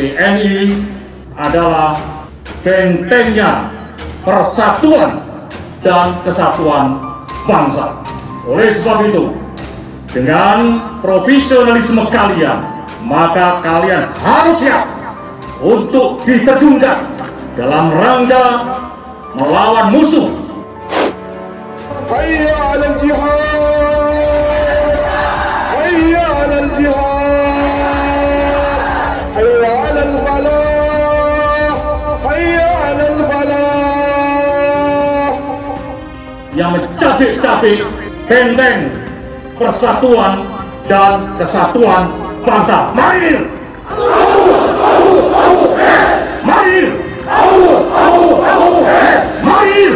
TNI adalah bentengnya persatuan dan kesatuan bangsa. Oleh sebab itu, dengan profesionalisme kalian, maka kalian harus siap untuk diterjunkan dalam rangka melawan musuh. Hayya 'alal jihad, hayya 'alal jihad, hayya 'alal falah, hayya 'alal falah. Yang mencabik-cabik benteng persatuan dan kesatuan bangsa. Marinir! Marinir! Marinir!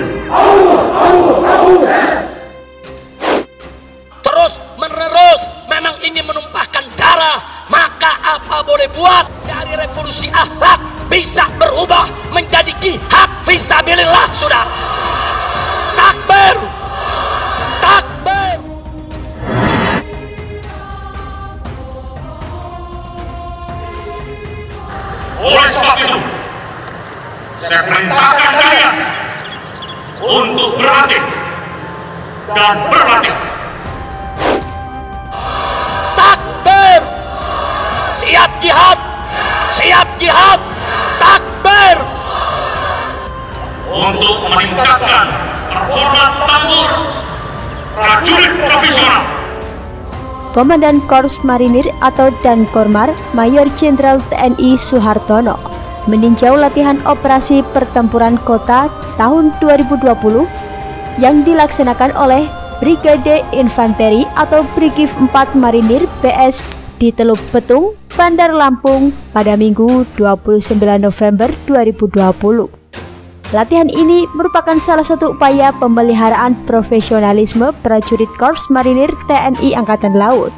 Terus menerus memang ingin menumpahkan darah, maka apa boleh buat? Dari revolusi akhlak bisa berubah menjadi jihad fisabilillah, saudara. Takbir! Takbir! Oleh sebab itu, saya perintahkan kalian untuk berlatih dan berlatih. Takbir! Siap jihad! Siap jihad! Takbir! Untuk meningkatkan performa tempur prajurit profesional. Komandan Korps Marinir atau Dankormar Mayor Jenderal TNI Suhartono meninjau latihan operasi pertempuran kota tahun 2020 yang dilaksanakan oleh Brigade Infanteri atau Brigif 4 Marinir PS di Teluk Betung, Bandar Lampung pada Minggu 29 November 2020. Latihan ini merupakan salah satu upaya pemeliharaan profesionalisme prajurit Korps Marinir TNI Angkatan Laut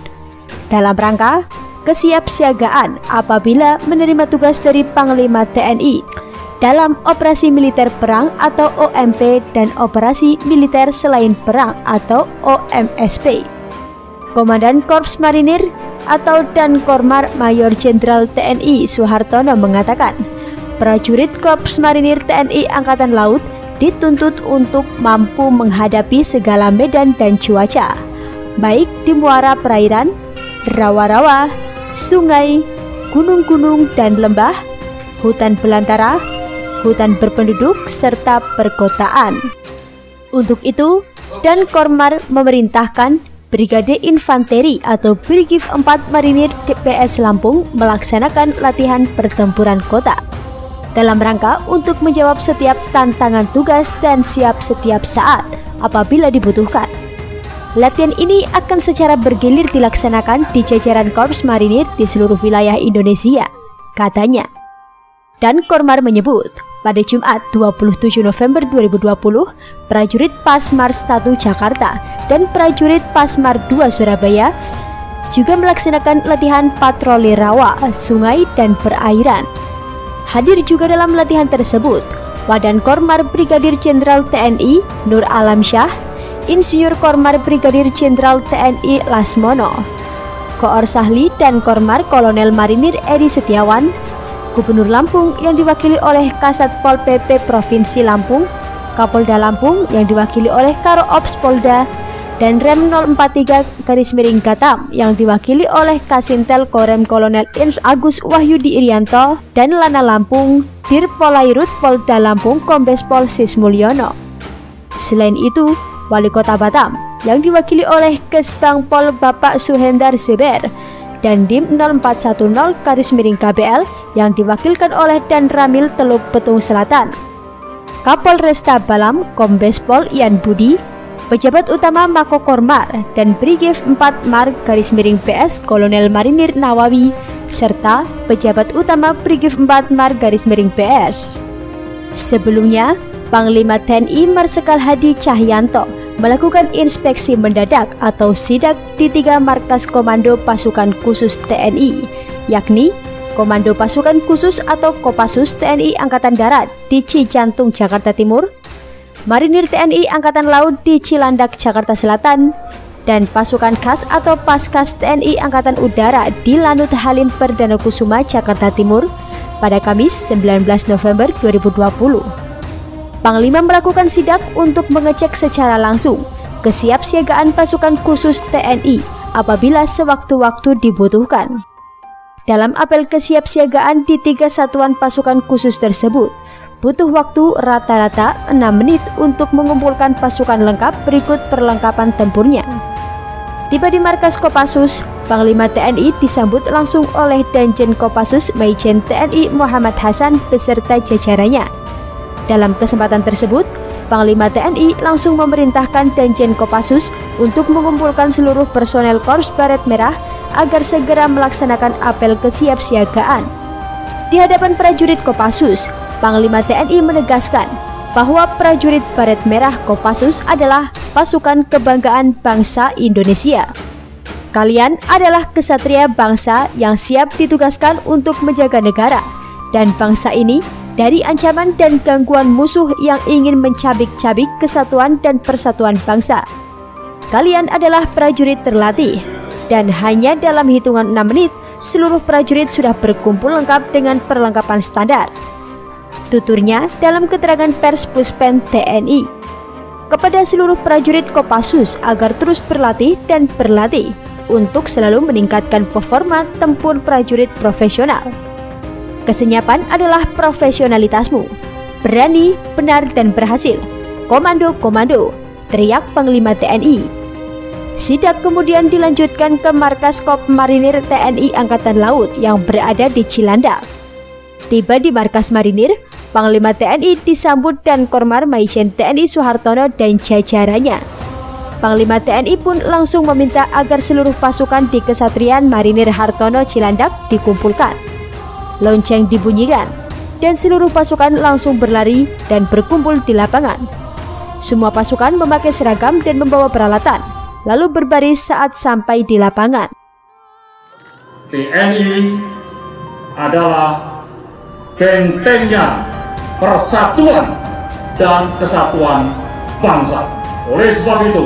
dalam rangka kesiapsiagaan apabila menerima tugas dari Panglima TNI dalam operasi militer perang atau OMP dan operasi militer selain perang atau OMSP. Komandan Korps Marinir atau Dankormar Mayor Jenderal TNI Suhartono mengatakan, prajurit Korps Marinir TNI Angkatan Laut dituntut untuk mampu menghadapi segala medan dan cuaca, baik di muara perairan, rawa-rawa, sungai, gunung-gunung dan lembah, hutan belantara, hutan berpenduduk, serta perkotaan. Untuk itu, Dankormar memerintahkan Brigade Infanteri atau Brigif 4 Marinir DPS Lampung melaksanakan latihan pertempuran kota dalam rangka untuk menjawab setiap tantangan tugas dan siap setiap saat apabila dibutuhkan. Latihan ini akan secara bergilir dilaksanakan di jajaran Korps Marinir di seluruh wilayah Indonesia, katanya. Dankormar menyebut, pada Jumat 27 November 2020, prajurit Pasmar 1 Jakarta dan prajurit Pasmar 2 Surabaya juga melaksanakan latihan patroli rawa, sungai, dan perairan. Hadir juga dalam latihan tersebut Wadankormar Brigadir Jenderal TNI Nur Alamsyah, Insinyur Kormar Brigadir Jenderal TNI Lasmono, Koor Sahli dan Kormar Kolonel Marinir Edi Setiawan, Gubernur Lampung yang diwakili oleh Kasat Pol PP Provinsi Lampung, Kapolda Lampung yang diwakili oleh Karo Ops Polda, dan Rem 043 Gatam yang diwakili oleh Kasintel Korem Kolonel Agus Wahyudi Irianto, dan Lana Lampung Dir Polairut Polda Lampung Kombes Pol Sismulyono. Selain itu, Wali Kota Batam yang diwakili oleh Kesbang Pol Bapak Suhendar Zeber dan Dim 0410 KBL yang diwakilkan oleh Dan Ramil Teluk Betung Selatan, Kapolresta Balam Kombes Pol Ian Budi, pejabat utama Mako Kormar dan Brigif 4 Mar PS Kolonel Marinir Nawawi, serta pejabat utama Brigif 4 Mar PS. Sebelumnya, Panglima TNI Marsikal Hadi Cahyanto melakukan inspeksi mendadak atau sidak di 3 markas Komando Pasukan Khusus TNI, yakni Komando Pasukan Khusus atau Kopassus TNI Angkatan Darat di Cijantung, Jakarta Timur, Marinir TNI Angkatan Laut di Cilandak, Jakarta Selatan, dan Pasukan Khas atau Paskas TNI Angkatan Udara di Lanut Halim Perdana Kusuma, Jakarta Timur, pada Kamis 19 November 2020. Panglima melakukan sidak untuk mengecek secara langsung kesiapsiagaan pasukan khusus TNI apabila sewaktu-waktu dibutuhkan. Dalam apel kesiapsiagaan di 3 satuan pasukan khusus tersebut, butuh waktu rata-rata 6 menit untuk mengumpulkan pasukan lengkap berikut perlengkapan tempurnya. Tiba di markas Kopassus, Panglima TNI disambut langsung oleh Danjen Kopassus Maijen TNI Muhammad Hasan beserta jajarannya. Dalam kesempatan tersebut, Panglima TNI langsung memerintahkan Danjen Kopassus untuk mengumpulkan seluruh personel Korps Baret Merah agar segera melaksanakan apel kesiapsiagaan. Di hadapan prajurit Kopassus, Panglima TNI menegaskan bahwa prajurit Baret Merah Kopassus adalah pasukan kebanggaan bangsa Indonesia. Kalian adalah kesatria bangsa yang siap ditugaskan untuk menjaga negara dan bangsa ini dari ancaman dan gangguan musuh yang ingin mencabik-cabik kesatuan dan persatuan bangsa. Kalian adalah prajurit terlatih, dan hanya dalam hitungan 6 menit, seluruh prajurit sudah berkumpul lengkap dengan perlengkapan standar. Tuturnya dalam keterangan pers Puspen TNI. Kepada seluruh prajurit Kopassus agar terus berlatih dan berlatih untuk selalu meningkatkan performa tempur prajurit profesional. Kesenyapan adalah profesionalitasmu. Berani, benar, dan berhasil. Komando, komando, teriak Panglima TNI. Sidak kemudian dilanjutkan ke markas Kop Marinir TNI Angkatan Laut yang berada di Cilandak. Tiba di markas Marinir, Panglima TNI disambut dan Kormar Maijen TNI Suhartono dan jajarannya. Panglima TNI pun langsung meminta agar seluruh pasukan di Kesatrian Marinir Hartono Cilandak dikumpulkan. Lonceng dibunyikan, dan seluruh pasukan langsung berlari dan berkumpul di lapangan. Semua pasukan memakai seragam dan membawa peralatan, lalu berbaris saat sampai di lapangan. TNI adalah bentengnya persatuan dan kesatuan bangsa. Oleh sebab itu,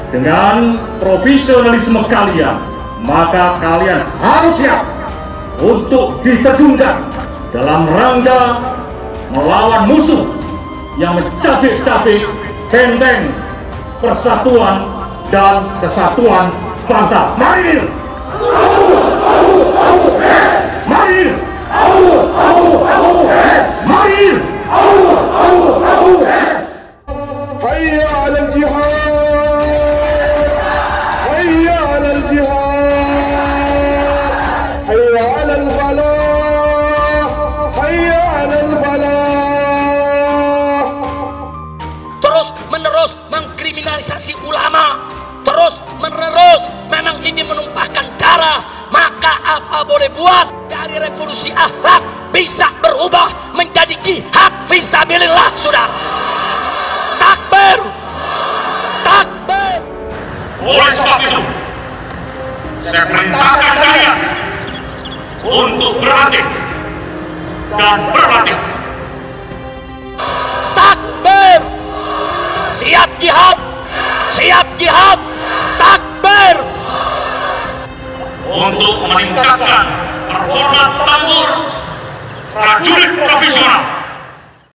dengan profesionalisme kalian, maka kalian harus siap untuk diterjunkan dalam rangka melawan musuh yang mencabik-cabik benteng persatuan dan kesatuan bangsa. Marinir! Marinir! Marinir! hayya 'alal jihad, hayya 'alal jihad, hayya 'alal falah, hayya 'alal falah. Terus menerus mengkriminalisasi ulama, terus menerus memang ingin menumpahkan darah, maka apa boleh buat? Dari revolusi akhlak bisa berubah menjadi jihad fisabilillah, saudara. Takbir! Takbir! Oleh sebab itu, saya perintahkan kalian untuk berlatih dan berlatih. Takbir! Siap jihad! Siap jihad! Takbir! Untuk meningkatkan performa tempur prajurit profesional